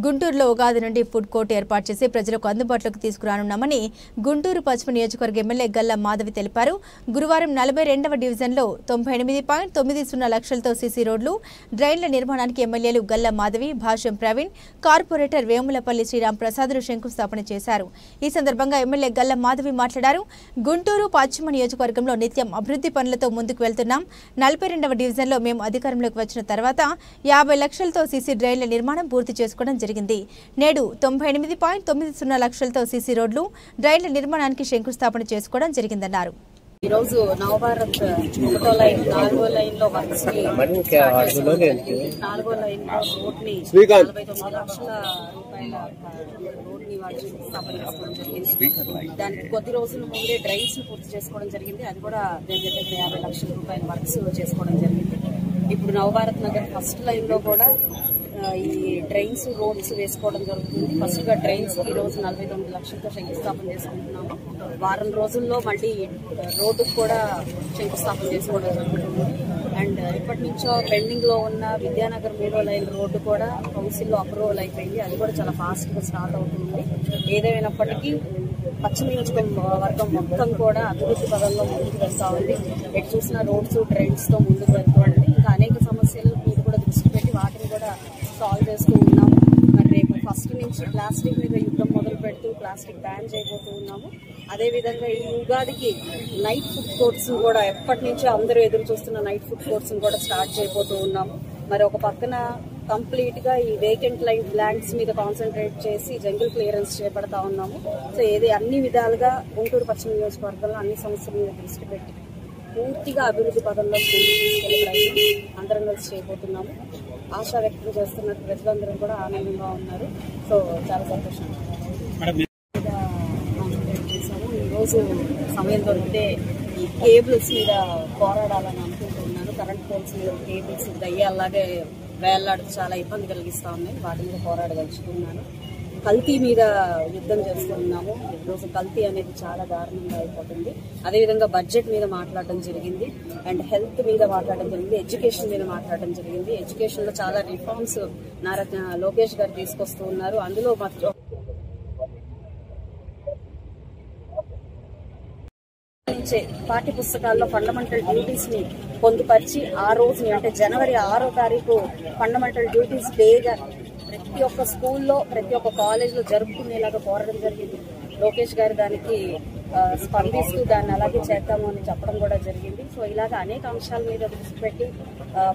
గుంటూరులో ఉగాది నుండి food court ఏర్పాటు చేసి ప్రజలకు అందుబాటులోకి తీసుకురానున్నామని గుంటూరు పశ్చిమ నియోజకవర్గ ఎమ్మెల్యే గల్లా మాధవి తెలిపారు. గురువారం 42వ డివిజన్లో 98.90 లక్షలతో సీసీ రోడ్లు, డ్రైన్ల నిర్మాణానికి ఎమ్మెల్యేలు గల్లా మాధవి, భాష్యం ప్రవీణ్, కార్పొరేటర్ వేములపల్లి శ్రీరామ్ ప్రసాద్లు శంకుస్థాపన చేశారు. ఈ సందర్భంగా ఎమ్మెల్యే గల్లా మాధవి మాట్లాడారు. గుంటూరు పశ్చిమ నియోజకవర్గంలో నిత్యం అభివృద్ధి పనులతో ముందుకు వెళ్తున్నాం. 42వ డివిజన్లో మేము అధికారంలోకి వచ్చిన తర్వాత 50 లక్షలతో సీసీ డ్రైన్ల నిర్మాణం పూర్తి చేసుకోవడం జరిగింది. నేడు 98.90 లక్షలతో సీసీ రోడ్లు, డ్రైన్ల నిర్మాణానికి శంకుస్థాపన చేసుకోవడం జరిగిందన్నారు. ఈ రోజు నవభారత్ 1వ లైన్ 4వ లైన్ లో వర్క్స్ ని 4వ లైన్ లో రోడ్ ని 49 లక్షల రూపాయల రోడ్ ని వాళ్ళు శంకుస్థాపన చేసుకోవడం జరిగింది. దానికి కొద్ది రోజుల ముందే డ్రైన్స్ ని పూర్తి చేసుకోవడం జరిగింది. అది కూడా దగ్గర 50 లక్షల రూపాయల వర్క్స్ చేసుకోవడం జరిగింది. ఇప్పుడు నవభారత్ నగర్ ఫస్ట్ లైన్ లో కూడా ఈ డ్రైన్స్ రోడ్స్ వేసుకోవడం జరుగుతుంది. ఫస్ట్ గా డ్రైన్స్ కి ఈ రోజు 49 లక్షలతో శంకుస్థాపన చేసుకుంటున్నాము. వారం రోజుల్లో మళ్ళీ రోడ్డుకు కూడా శంకుస్థాపన చేసుకోవడం జరుగుతుంది. అండ్ ఇప్పటి నుంచో పెండింగ్ లో ఉన్న విద్యానగర్ 3వ లైన్ రోడ్డు కూడా కౌన్సిల్ లో అప్రూవల్ అయిపోయింది. అది కూడా చాలా ఫాస్ట్ గా స్టార్ట్ అవుతుంది. ఏదేమైనప్పటికీ పశ్చిమ నియోజకవర్గం మొత్తం కూడా అభివృద్ధి పదంలో ముందుకు వెళ్తా ఉంది. ఎటు చూసిన రోడ్స్ డ్రైన్స్ తో ముందుకు వెళ్తుంది. ఇంకా అనేక సమస్యలు మీరు కూడా దృష్టి పెట్టి వాటిని కూడా సాల్వ్ చేస్తూ ఉన్నాము. మరి రేపు ఫస్ట్ నుంచి ప్లాస్టిక్ మీద యుద్ధం మొదలు పెడుతూ ప్లాస్టిక్ బ్యాన్ చేయబోతూ ఉన్నాము. అదేవిధంగా ఈ ఉగాదికి నైట్ ఫుడ్ కోర్ట్స్ కూడా ఎప్పటి నుంచో అందరూ ఎదురు చూస్తున్న నైట్ ఫుడ్ కోర్ట్స్ కూడా స్టార్ట్ చేయబోతూ ఉన్నాము. మరి ఒక పక్కన కంప్లీట్ గా ఈ వేకెంట్ ల్యాండ్స్ మీద కాన్సన్ట్రేట్ చేసి జంగిల్ క్లియరెన్స్ చేపడతా ఉన్నాము. సో అన్ని విధాలుగా గుంటూరు పశ్చిమ నియోజకవర్గంలో అన్ని సమస్యల మీద దృష్టి పెట్టి పూర్తిగా అభివృద్ధి పదంలో అందరం కలిసి చేయబోతున్నాము. ఆశా వ్యక్తం చేస్తున్నట్టు ప్రజలందరూ కూడా ఆనందంగా ఉన్నారు. సో చాలా సంతోషంగా కాన్సన్ట్రేట్ చేశాము. ఈరోజు సమయం దొరికితే ఈ కేబుల్స్ మీద పోరాడాలని అనుకుంటున్నాను. కరెంట్ పోల్స్ మీద కేబుల్స్ దయ్యాలాగే వేళ్లాడుతూ చాలా ఇబ్బంది కలిగిస్తా ఉన్నాయి. వాటి మీద పోరాడదలుచుకున్నాను. కల్తీ మీద యుద్ధం చేస్తున్నాము. ఈరోజు కల్తీ అనేది చాలా దారుణంగా అయిపోతుంది. అదేవిధంగా బడ్జెట్ మీద మాట్లాడడం జరిగింది. అండ్ హెల్త్ మీద మాట్లాడడం జరిగింది. ఎడ్యుకేషన్ మీద మాట్లాడడం జరిగింది. ఎడ్యుకేషన్ లో చాలా రిఫార్మ్స్ నారా లోకేష్ గారు తీసుకొస్తూ ఉన్నారు. అందులో మాత్రం పాఠ్య పుస్తకాల్లో ఫండమెంటల్ డ్యూటీస్ ని పొందుపరిచి ఆ రోజుని అంటే జనవరి 6వ తారీఖు ఫండమెంటల్ డ్యూటీస్ డేగా ప్రతి ఒక్క స్కూల్లో ప్రతి ఒక్క కాలేజ్ లో జరుపుకునేలాగా కోరడం జరిగింది. లోకేష్ గారు దానికి స్పందిస్తూ దాన్ని అలాగే చేద్దాము అని చెప్పడం కూడా జరిగింది. సో ఇలాగ అనేక అంశాల మీద దృష్టి పెట్టి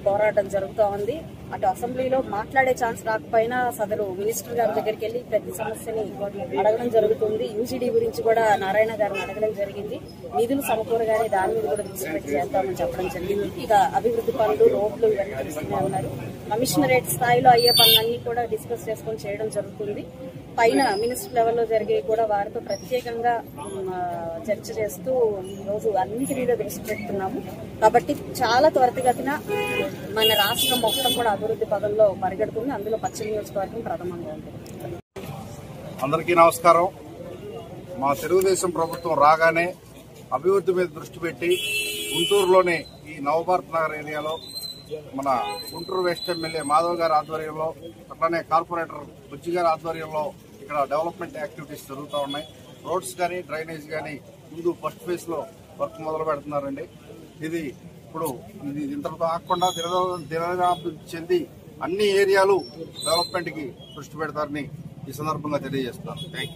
పోరాటం జరుగుతూ ఉంది. అటు అసెంబ్లీలో మాట్లాడే ఛాన్స్ రాకపోయినా సదరు మినిస్టర్ గారి దగ్గరికి వెళ్లి ప్రతి సమస్యని అడగడం జరుగుతుంది. యూజీడీ గురించి కూడా నారాయణ గారిని అడగడం జరిగింది. నిధులు సమకూరగానే దాని మీద కూడా దృష్టి పెట్టి చేద్దామని చెప్పడం జరిగింది. ఇక అభివృద్ధి పనులు రోడ్లు ఇవన్నీ తెలుస్తూనే ఉన్నారు. కమిషనరేట్ స్థాయిలో అయ్యే పనులన్నీ కూడా డిస్కస్ చేసుకొని చేయడం జరుగుతుంది. పైన మినిస్టర్ లెవెల్లో జరిగే కూడా వారితో ప్రత్యేకంగా చర్చ చేస్తూ ఈ రోజు అన్నిటి మీద దృష్టి పెడుతున్నాము. కాబట్టి చాలా త్వరితగతిన మన రాష్ట్రం మొత్తం కూడా అభివృద్ధి పదంలో పరిగెడుతుంది. అందులో పశ్చిమ నియోజకవర్గం ప్రథమంగా ఉంటుంది. అందరికీ నమస్కారం. మా తెలుగుదేశం ప్రభుత్వం రాగానే అభివృద్ధి మీద దృష్టి పెట్టి గుంటూరులోని ఈ నవభారత్ నగర్ ఏరియాలో మన గుంటూరు వెస్ట్ ఎమ్మెల్యే మాధవ్ గారి ఆధ్వర్యంలో అట్లానే కార్పొరేటర్ బుజ్జి గారి ఆధ్వర్యంలో ఇక్కడ డెవలప్మెంట్ యాక్టివిటీస్ జరుగుతూ ఉన్నాయి. రోడ్స్ కానీ డ్రైనేజ్ కానీ ముందు ఫస్ట్ ఫేజ్ లో వర్క్ మొదలు పెడుతున్నారండి. ఇది ఇంతటితో ఆగకుండా దినదినాభివృద్ధి చెంది అన్ని ఏరియాలు డెవలప్మెంట్ కి దృష్టి పెడతారని ఈ సందర్భంగా తెలియజేస్తున్నారు. Thank you.